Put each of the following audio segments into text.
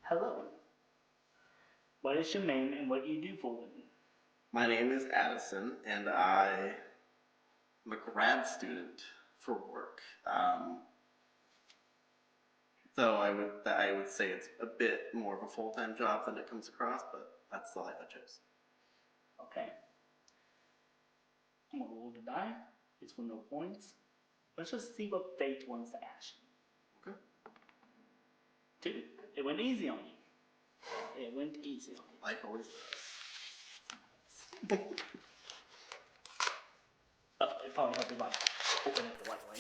Hello. What is your name and what do you do for a living? My name is Addison, and I am a grad student for work. So I would say it's a bit more of a full-time job than it comes across, but that's the life I chose. Okay. I'm gonna roll the die. It's for no points. Let's just see what fate wants to ask you. Okay. 2. It went easy on you. It went easy on you. Life always Oh, it probably helped if I open it the right way.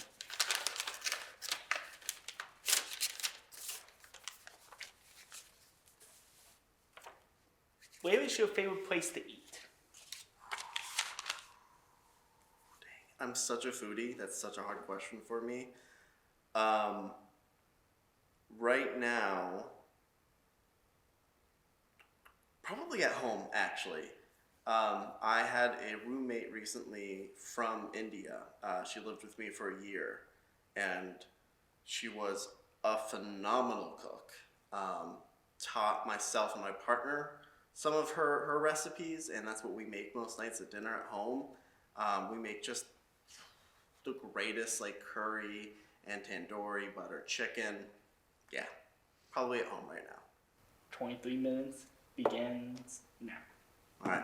Where is your favorite place to eat? I'm such a foodie. That's such a hard question for me. Right now, probably at home, actually. I had a roommate recently from India. She lived with me for a year, and she was a phenomenal cook. Taught myself and my partner some of her recipes, and that's what we make most nights at dinner at home. We make just the greatest like curry and tandoori butter chicken. Yeah, probably at home right now. 23 minutes begins now. All right.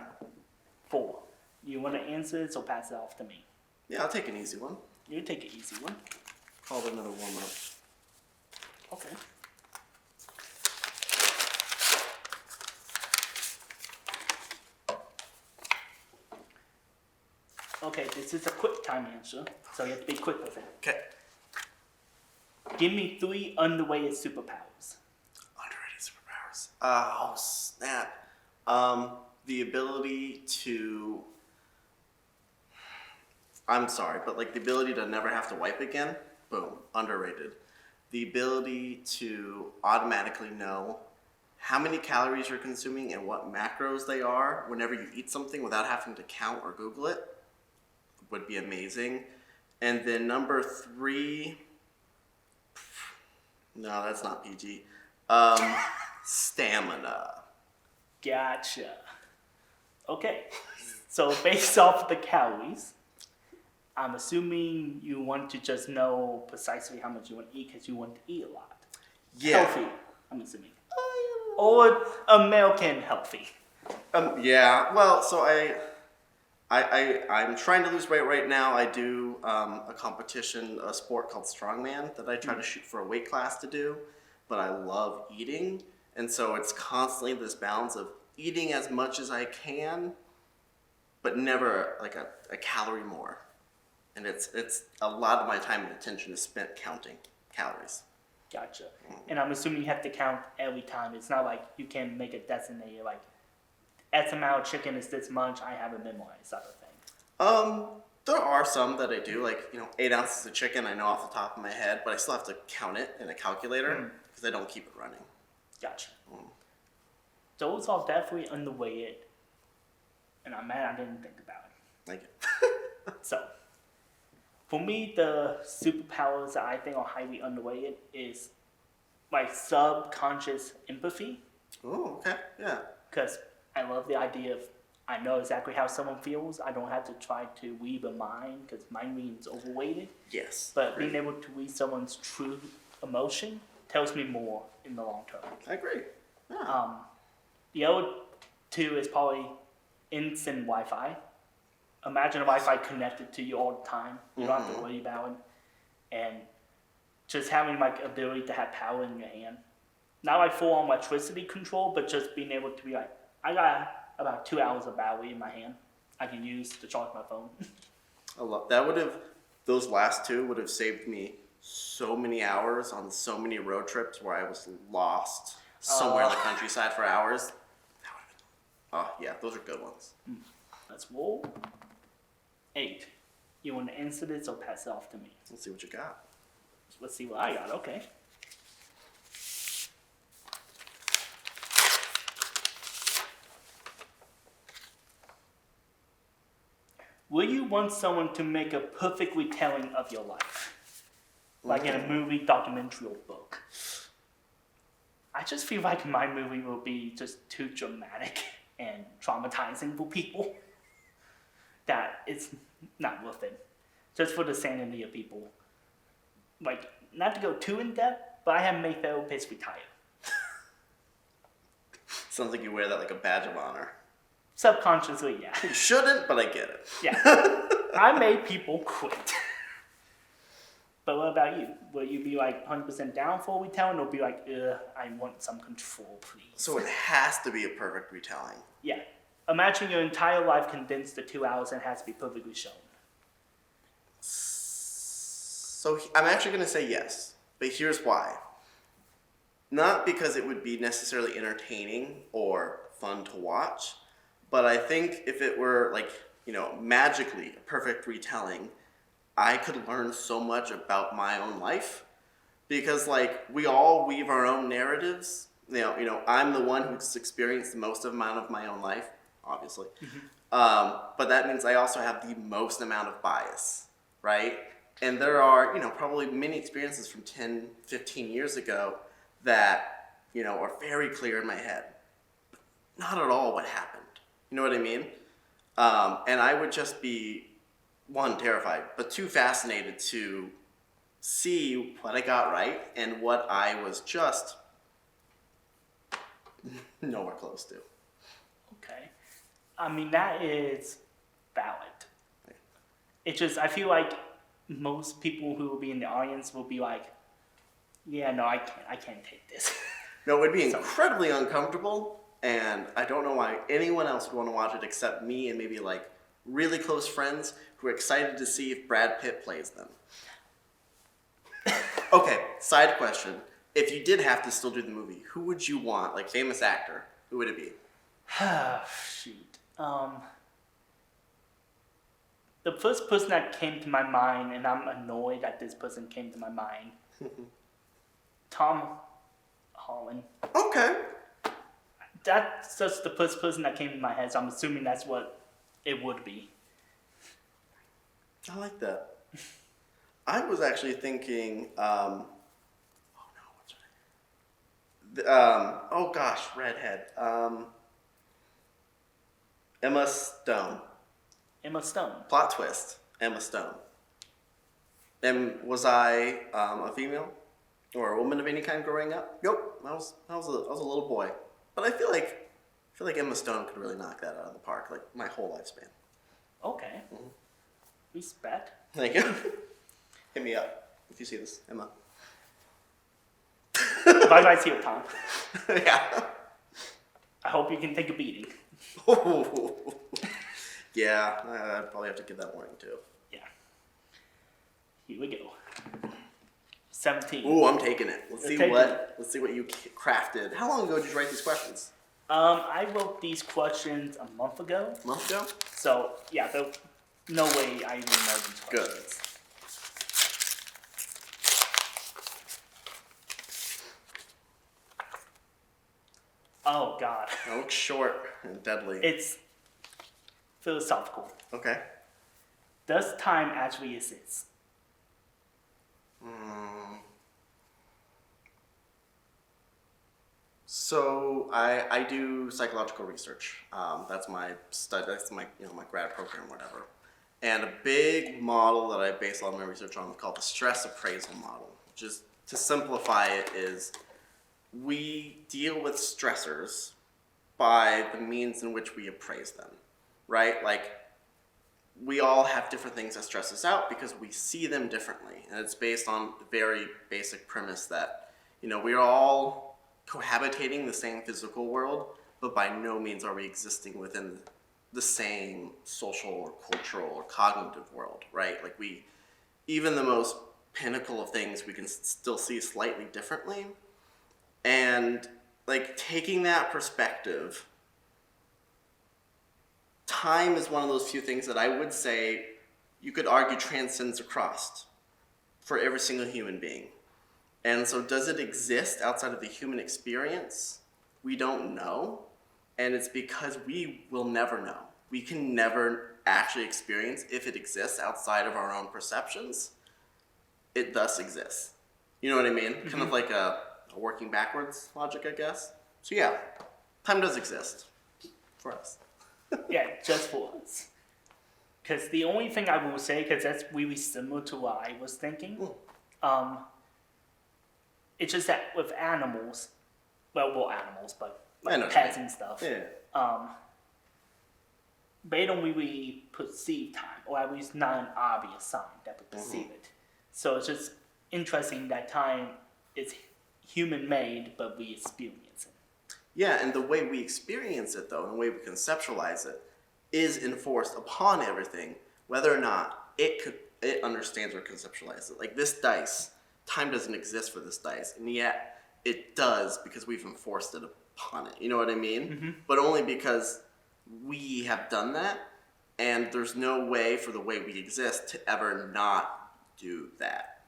4. You want to answer this or pass it off to me? Yeah, I'll take an easy one. You take an easy one. Call it another warm up. Okay. Okay, this is a quick time answer, so you have to be quick with it. Okay. Give me 3 underrated superpowers. Underrated superpowers. Oh snap. The ability to. I'm sorry, but like the ability to never have to wipe again. Boom. Underrated. The ability to automatically know how many calories you're consuming and what macros they are whenever you eat something without having to count or Google it would be amazing. And then number 3. No, that's not PG. Stamina. Gotcha. Okay, so based off the calories, I'm assuming you want to just know precisely how much you want to eat because you want to eat a lot. Yeah. Healthy, I'm assuming. Or American healthy. Yeah. Well, so I'm trying to lose weight right now. I do a competition, a sport called strongman that I try to shoot for a weight class to do, but I love eating, and so it's constantly this balance of eating as much as I can, but never like a calorie more. And it's a lot of my time and attention is spent counting calories. Gotcha. And I'm assuming you have to count every time. It's not like you can make a designated, like, X amount of chicken is this much, I have it memorized type of thing. There are some that I do, like 8 ounces of chicken. I know off the top of my head, but I still have to count it in a calculator because I don't keep it running. Gotcha. Those are definitely underrated, and I'm mad I didn't think about it. Thank you. So, for me, the superpowers that I think are highly underrated is my subconscious empathy. Oh, okay, yeah. Because I love the idea of I know exactly how someone feels. I don't have to try to read a mind because mind reading is overrated. Yes. But being able to read someone's true emotion tells me more in the long term. I agree. Yeah. The other 2 is probably instant Wi-Fi. Imagine a Wi-Fi connected to you all the time. You don't have to worry about it. And just having like ability to have power in your hand. Not like full on electricity control, but just being able to be like, I got about 2 hours of battery in my hand I can use to charge my phone. I love that. Those last 2 would have saved me so many hours on so many road trips where I was lost somewhere in the countryside for hours. Oh yeah, those are good ones. Let's roll. 8. You want to answer this or pass it off to me? Let's see what you got. Let's see what I got. Okay. Will you want someone to make a perfect retelling of your life? Like in a movie, documentary, or book? I just feel like my movie will be just too dramatic and traumatizing for people that it's not worth it. Just for the sanity of people. Like, not to go too in depth, but I have made therapists retire. Sounds like you wear that like a badge of honor. Subconsciously, yeah. You shouldn't, but I get it. Yeah. I made people quit. But what about you? Will you be like 100% down for retelling, or be like, I want some control, please? So it has to be a perfect retelling. Yeah. Imagine your entire life condensed to 2 hours and it has to be perfectly shown. So I'm actually going to say yes, but here's why. Not because it would be necessarily entertaining or fun to watch, but I think if it were like, magically a perfect retelling, I could learn so much about my own life, because like we all weave our own narratives. I'm the one who's experienced the most amount of my own life, obviously. But that means I also have the most amount of bias, right? And there are, probably many experiences from 10, 15 years ago that, are very clear in my head. Not at all what happened. You know what I mean? And I would just be, one, terrified, but two, fascinated to see what I got right and what I was just nowhere close to. Okay. I mean, that is valid. It's just, I feel like most people who will be in the audience will be like, yeah, no, I can't take this. No, it would be incredibly uncomfortable, and I don't know why anyone else would want to watch it except me and maybe like really close friends who are excited to see if Brad Pitt plays them. Okay, side question. If you did have to still do the movie, who would you want? Like, famous actor, who would it be? Shoot. The first person that came to my mind, and I'm annoyed that this person came to my mind, Tom Holland. Okay. That's just the first person that came to my head, so I'm assuming that's what it would be. I like that. I was actually thinking, oh gosh, redhead. Emma Stone. Emma Stone. Plot twist, Emma Stone. And was I a female or a woman of any kind growing up? Nope, I was a little boy. But I feel like Emma Stone could really knock that out of the park, like my whole lifespan. Okay. Mm-hmm. Respect. Thank you. Hit me up if you see this, Emma. Bye, see you, Tom. Yeah. I hope you can take a beating. Yeah, I'd probably have to give that warning too. Yeah. Here we go. 17. Ooh, I'm taking it. Let's see what you crafted. How long ago did you write these questions? I wrote these questions a month ago. A month ago? So yeah, there's no way I even know these questions. Good. Oh God. That looks short and deadly. It's philosophical. Okay. Does time actually exist? So I do psychological research. That's my study. That's my my grad program, whatever. And a big model that I base all my research on is called the stress appraisal model. Just to simplify it, is we deal with stressors by the means in which we appraise them, right? Like, we all have different things that stress us out because we see them differently. And it's based on the very basic premise that, we are all cohabitating the same physical world, but by no means are we existing within the same social or cultural or cognitive world, right? Like, even the most pinnacle of things we can still see slightly differently. And like, taking that perspective, time is one of those few things that I would say you could argue transcends across for every single human being. And so does it exist outside of the human experience? We don't know. And it's because we will never know. We can never actually experience if it exists outside of our own perceptions. It thus exists. You know what I mean? Mm-hmm. Kind of like a a working backwards logic, I guess. So yeah, time does exist for us. Yeah, just for us. Because the only thing I will say, because that's really similar to what I was thinking, it's just that with animals, well, animals, but I know like what you pets mean. and stuff, Yeah. they don't really perceive time, or at least not an obvious sign that would perceive it. So it's just interesting that time is human-made, but we experience it. Yeah, and the way we experience it, though, and the way we conceptualize it, is enforced upon everything, whether or not it understands or conceptualizes it. Like this dice, time doesn't exist for this dice, and yet it does because we've enforced it upon it. You know what I mean? But only because we have done that, and there's no way for the way we exist to ever not do that.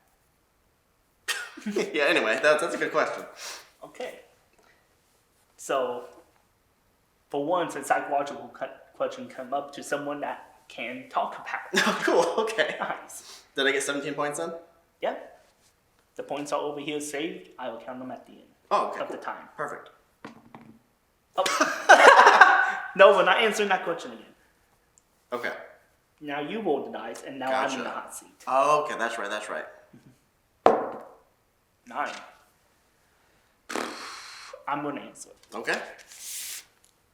Yeah. Anyway, that's a good question. Okay. So, for once, a psychological question come up to someone that can talk about. Oh, cool. Okay. Nice. Did I get 17 points then? Yeah. The points are over here saved. I will count them at the end Oh, okay. of Cool. the time. Perfect. Oh. No, we're not answering that question again. Okay. Now you roll the dice, and now I'm in the hot seat. Oh, okay. That's right. That's right. 9. I'm going to answer it, Okay.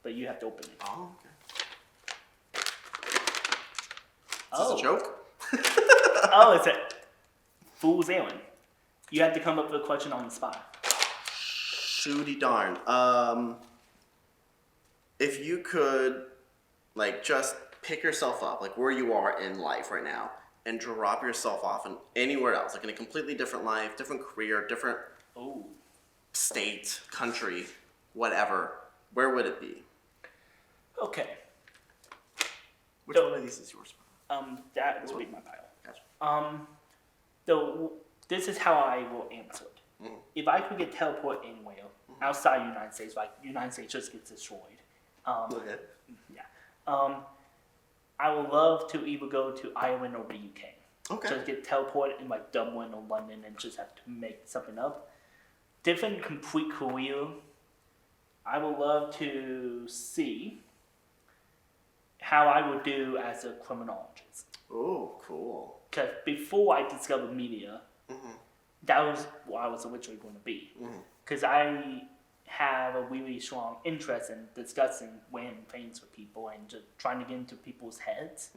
but you have to open it. Oh, okay. Is this a joke? Oh, it's a Fool's Errand. You have to come up with a question on the spot. Shooty darn. If you could, like, just pick yourself up, like where you are in life right now, and drop yourself off in anywhere else, like in a completely different life, different career, different Oh. state, country, whatever, where would it be? Okay. Which one of these is yours? That will be my pile. Gotcha. So this is how I will answer it. If I could get teleported anywhere outside the United States, like United States just gets destroyed. Okay. Yeah. I would love to either go to Ireland or the UK. Okay. Just get teleported in like Dublin or London and just have to make something up. Different complete career. I would love to see how I would do as a criminologist. Oh, cool. Because before I discovered media, that was what I was originally going to be. Because I have a really strong interest in discussing random things with people and just trying to get into people's heads.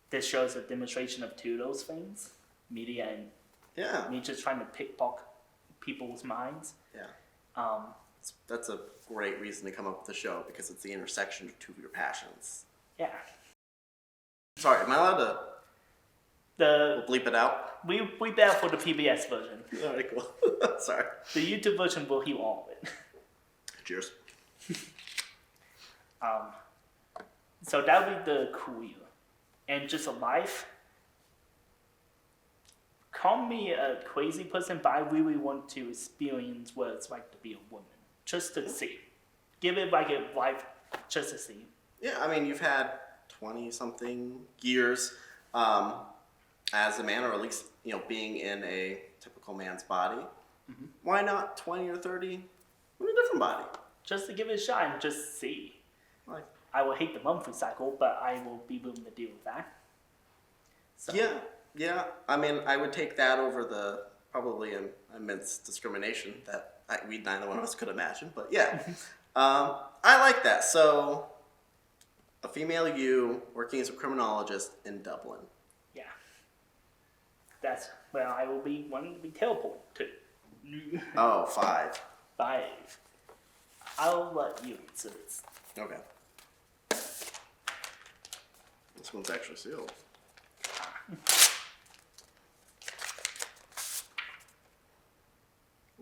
This shows a demonstration of two of those things, media and me just trying to pickpocket people's minds. Yeah. That's a great reason to come up with the show because it's the intersection of two of your passions. Yeah. Sorry, am I allowed to We'll bleep it out? We better for the PBS version. Alright, cool. Sorry. The YouTube version will heal all of it. Cheers. So that would be the career. And just a life. Call me a crazy person, but I really want to experience what it's like to be a woman. Just to see. Give it like a life just to see. Yeah, I mean, you've had 20-something years as a man, or at least, being in a typical man's body. Why not 20 or 30 in a different body? Just to give it a shot and just see. Like, I will hate the monthly cycle, but I will be willing to deal with that. So. Yeah. I mean, I would take that over the probably an immense discrimination that we neither one of us could imagine. But yeah, I like that. So, a female you working as a criminologist in Dublin. Yeah. That's where I will be wanting to be teleported to. Oh, 5. 5. I'll let you answer this. Okay. This one's actually sealed.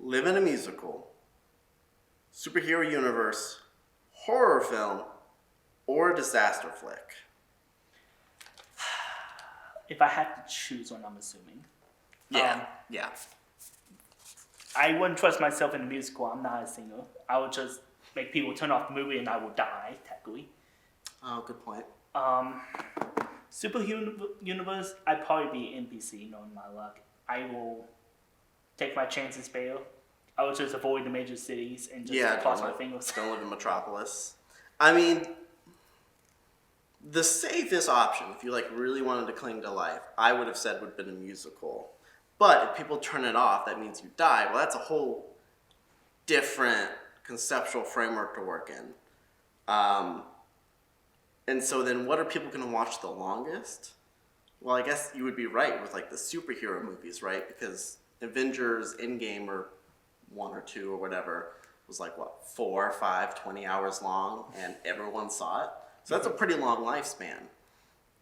Live in a musical, superhero universe, horror film, or disaster flick. If I had to choose one, I'm assuming. Yeah. I wouldn't trust myself in a musical. I'm not a singer. I would just make people turn off the movie and I will die, technically. Oh, good point. Super universe, I'd probably be NPC, knowing my luck. I will take my chances, bail. I would just avoid the major cities and just Yeah, cross my fingers. don't live in Metropolis. I mean, the safest option, if you like really wanted to cling to life, I would have said would have been a musical. But if people turn it off, that means you die. Well, that's a whole different conceptual framework to work in. And so then what are people going to watch the longest? Well, I guess you would be right with like the superhero movies, right? Because Avengers Endgame or 1 or 2 or whatever was like, what, 4, 5, 20 hours long, and everyone saw it. So that's a pretty long lifespan.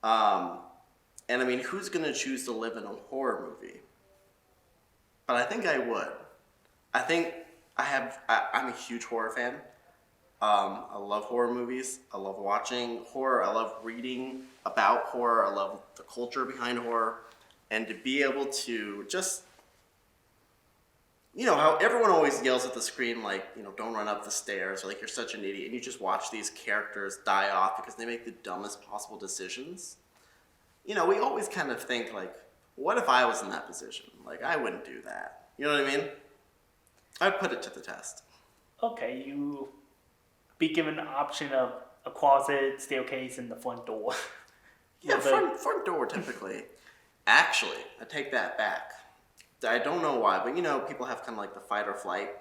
And I mean, who's going to choose to live in a horror movie? But I think I would. I think I'm a huge horror fan. I love horror movies. I love watching horror. I love reading about horror. I love the culture behind horror. And to be able to just, you know, how everyone always yells at the screen, like, you know, don't run up the stairs, or like, you're such an idiot. And you just watch these characters die off because they make the dumbest possible decisions. You know, we always kind of think, like, what if I was in that position? Like, I wouldn't do that. You know what I mean? I'd put it to the test. Okay, you be given an option of a closet, staircase, and the front door. Yeah, front door typically. Actually, I take that back. I don't know why, but you know, people have kind of like the fight or flight.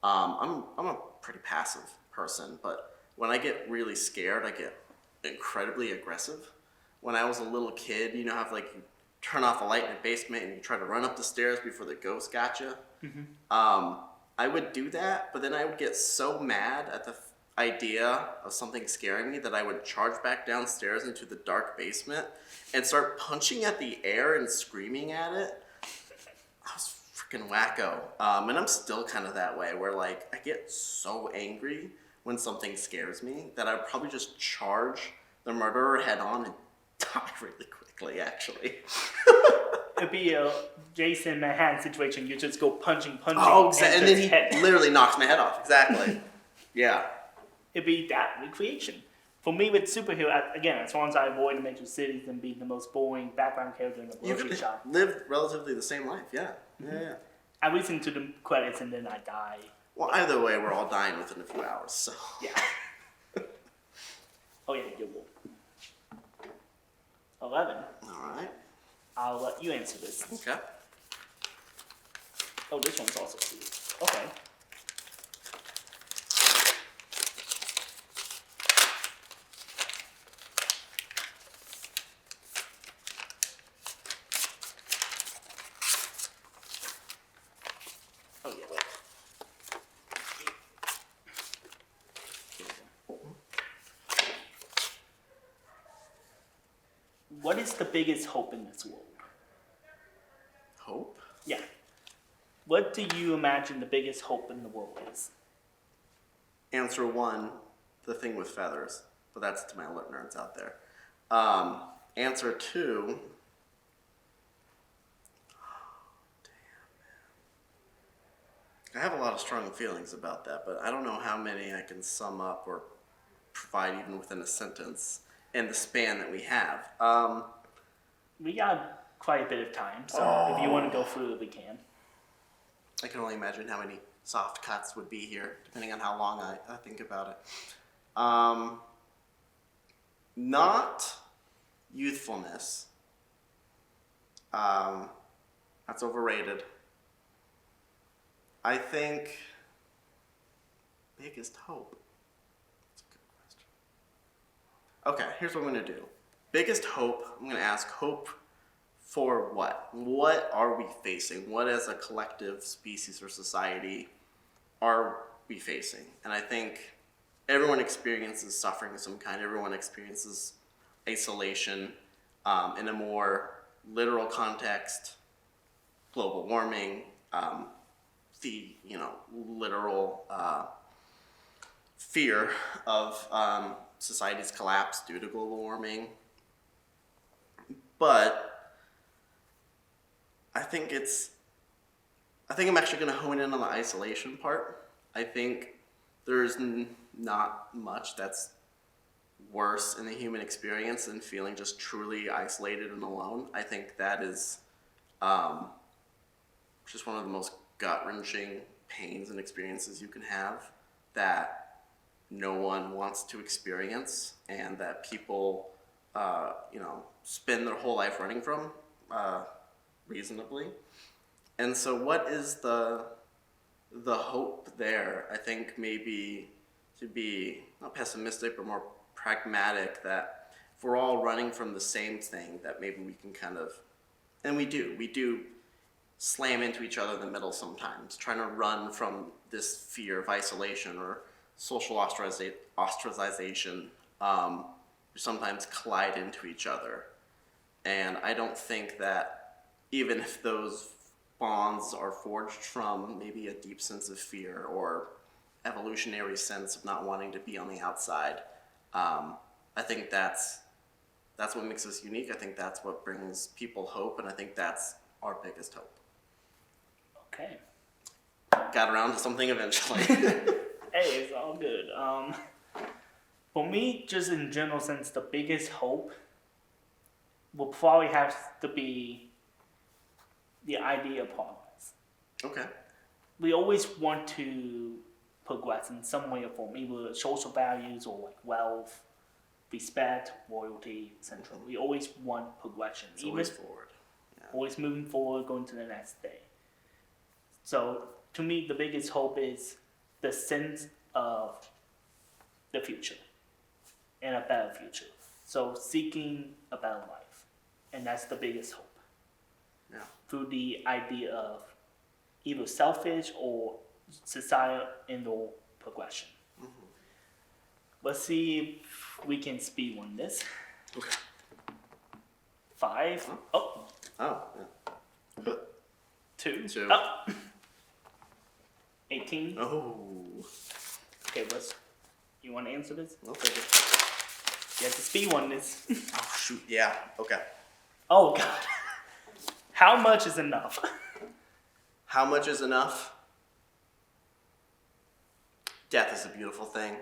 I'm a pretty passive person, but when I get really scared, I get incredibly aggressive. When I was a little kid, you know how like you turn off the light in the basement and you try to run up the stairs before the ghost got you? Mm-hmm. I would do that, but then I would get so mad at the idea of something scaring me that I would charge back downstairs into the dark basement and start punching at the air and screaming at it. I was freaking wacko. And I'm still kind of that way, where like I get so angry when something scares me that I'd probably just charge the murderer head on and die really quickly, actually. It'd be a Jason Manhattan situation. You just go punching. Oh, exactly. And then he literally knocks my head off. Exactly. Yeah. It'd be that recreation. For me, with superhero, again, as long as I avoid the major cities and be the most boring background character in the grocery shop. Live relatively the same life, yeah. Mm-hmm. Yeah. I listen to the credits and then I die. Well, either way, we're all dying within a few hours, so. Yeah. Oh, yeah, you will. 11. All right. I'll let you answer this. Okay. Oh, this one's also sealed. Okay. Oh, yeah. What is the biggest hope in this world? Hope? Yeah. What do you imagine the biggest hope in the world is? Answer 1, the thing with feathers. But that's to my lit nerds out there. Answer 2, I have a lot of strong feelings about that, but I don't know how many I can sum up or provide even within a sentence in the span that we have. We got quite a bit of time, so if you want to go through it, we can. I can only imagine how many soft cuts would be here, depending on how long I think about it. Not youthfulness. That's overrated. I think biggest hope. That's a good question. Okay, here's what I'm going to do. Biggest hope, I'm going to ask hope for what? What are we facing? What as a collective species or society are we facing? And I think everyone experiences suffering of some kind. Everyone experiences isolation in a more literal context, global warming, the literal fear of society's collapse due to global warming. But I think I'm actually going to hone in on the isolation part. I think there's not much that's worse in the human experience than feeling just truly isolated and alone. I think that is just one of the most gut-wrenching, pains and experiences you can have that no one wants to experience, and that people, spend their whole life running from, reasonably. And so what is the hope there? I think maybe to be not pessimistic, but more pragmatic, that if we're all running from the same thing, that maybe we can kind of, and we do slam into each other in the middle sometimes, trying to run from this fear of isolation or social ostracization. We sometimes collide into each other. And I don't think that even if those bonds are forged from maybe a deep sense of fear or evolutionary sense of not wanting to be on the outside, I think that's what makes us unique. I think that's what brings people hope, and I think that's our biggest hope. Okay. Got around to something eventually. Hey, it's all good. For me, just in general sense, the biggest hope will probably have to be the idea of progress. Okay. We always want to progress in some way or form, either social values or like wealth, respect, loyalty, etc. Mm-hmm. We always want progression. It's always forward. Yeah. Always moving forward, going to the next day. So to me, the biggest hope is the sense of the future and a better future. So seeking a better life, and that's the biggest hope. Yeah. Through the idea of either selfish or societal progression. Mm-hmm. Let's see if we can speed on this. Okay. 5. Oh. Oh. Yeah. 2. 2. Oh. 18. Oh. Okay, you want to answer this? I'll take it. You have to speed on this. Oh, shoot. Yeah. Okay. Oh, God. How much is enough? How much is enough? Death is a beautiful thing.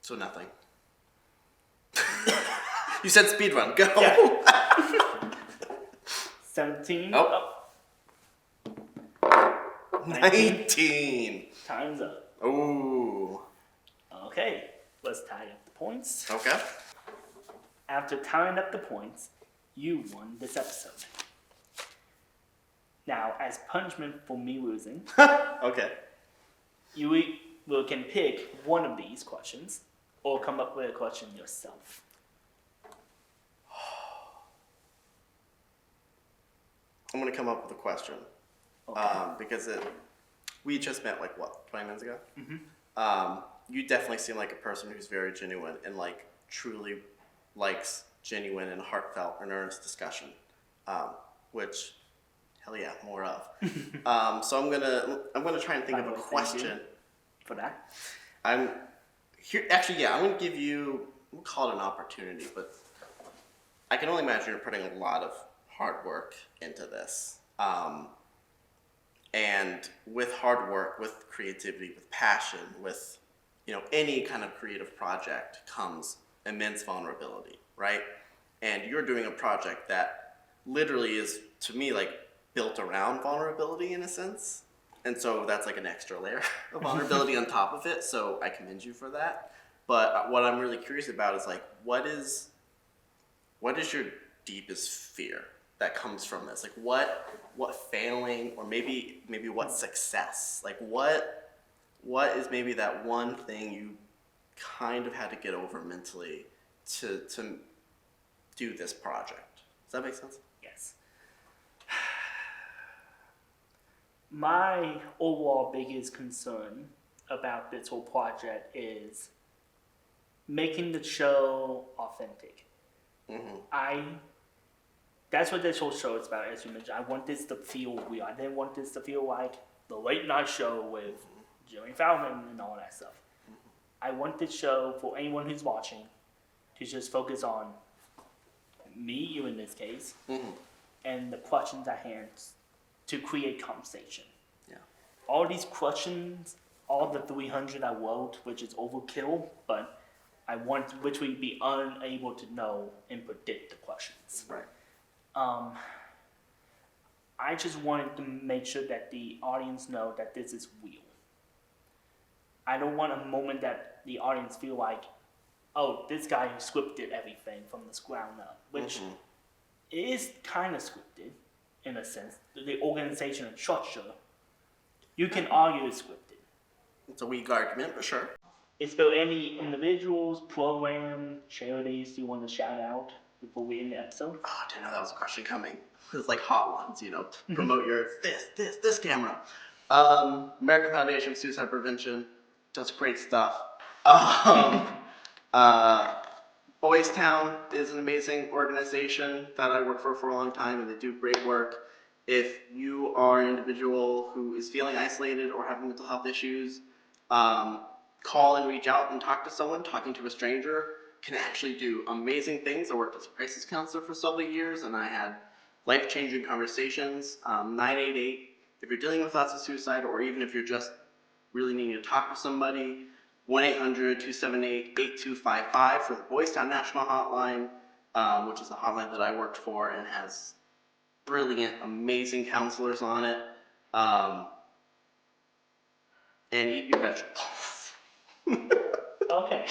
So nothing. You said speedrun. Go. Yeah. 17. Oh. 19. Time's up. Ooh. Okay, let's tie up the points. Okay. After tying up the points, you won this episode. Now, as punishment for me losing, okay, you can pick one of these questions or come up with a question yourself. I'm going to come up with a question. Okay. Because we just met 20 minutes ago? Mm-hmm. You definitely seem like a person who's very genuine and truly likes genuine and heartfelt and earnest discussion, which, hell yeah, more of. So I'm gonna try and think of a question for that. I'm gonna give you, we'll call it an opportunity, but I can only imagine you're putting a lot of hard work into this. And with hard work, with creativity, with passion, with any kind of creative project comes immense vulnerability, right? And you're doing a project that literally is, to me, built around vulnerability in a sense. And so that's an extra layer of vulnerability on top of it. So I commend you for that. But what I'm really curious about is what is your deepest fear that comes from this? What failing, or maybe what success? What is maybe that one thing you kind of had to get over mentally to do this project? Does that make sense? Yes. My overall biggest concern about this whole project is making the show authentic. Mm-hmm. That's what this whole show is about, as you mentioned. I want this to feel real. I didn't want this to feel like the late night show with Jimmy Fallon and all that stuff. I want this show, for anyone who's watching, to just focus on me, you in this case, and the questions at hand to create conversation. Yeah. All these questions, all the 300 I wrote, which is overkill, but which we'd be unable to know and predict the questions. Right. I just wanted to make sure that the audience know that this is real. I don't want a moment that the audience feel like, oh, this guy who scripted everything from the ground up, which is kind of scripted in a sense. The organization and structure, you can argue it's scripted. It's a weak argument, but sure. Is there any individuals, program, charities you want to shout out before we end the episode? Oh, I didn't know that was a question coming. It's like hot ones, you know, promote your this camera. American Foundation for Suicide Prevention does great stuff. Boys Town is an amazing organization that I worked for a long time, and they do great work. If you are an individual who is feeling isolated or having mental health issues, call and reach out and talk to someone. Talking to a stranger can actually do amazing things. I worked as a crisis counselor for several years, and I had life-changing conversations. 988, if you're dealing with thoughts of suicide, or even if you're just really needing to talk to somebody, 1-800-278-8255 for the Boys Town National Hotline, which is a hotline that I worked for and has brilliant, amazing counselors on it. And eat your vegetables. Okay.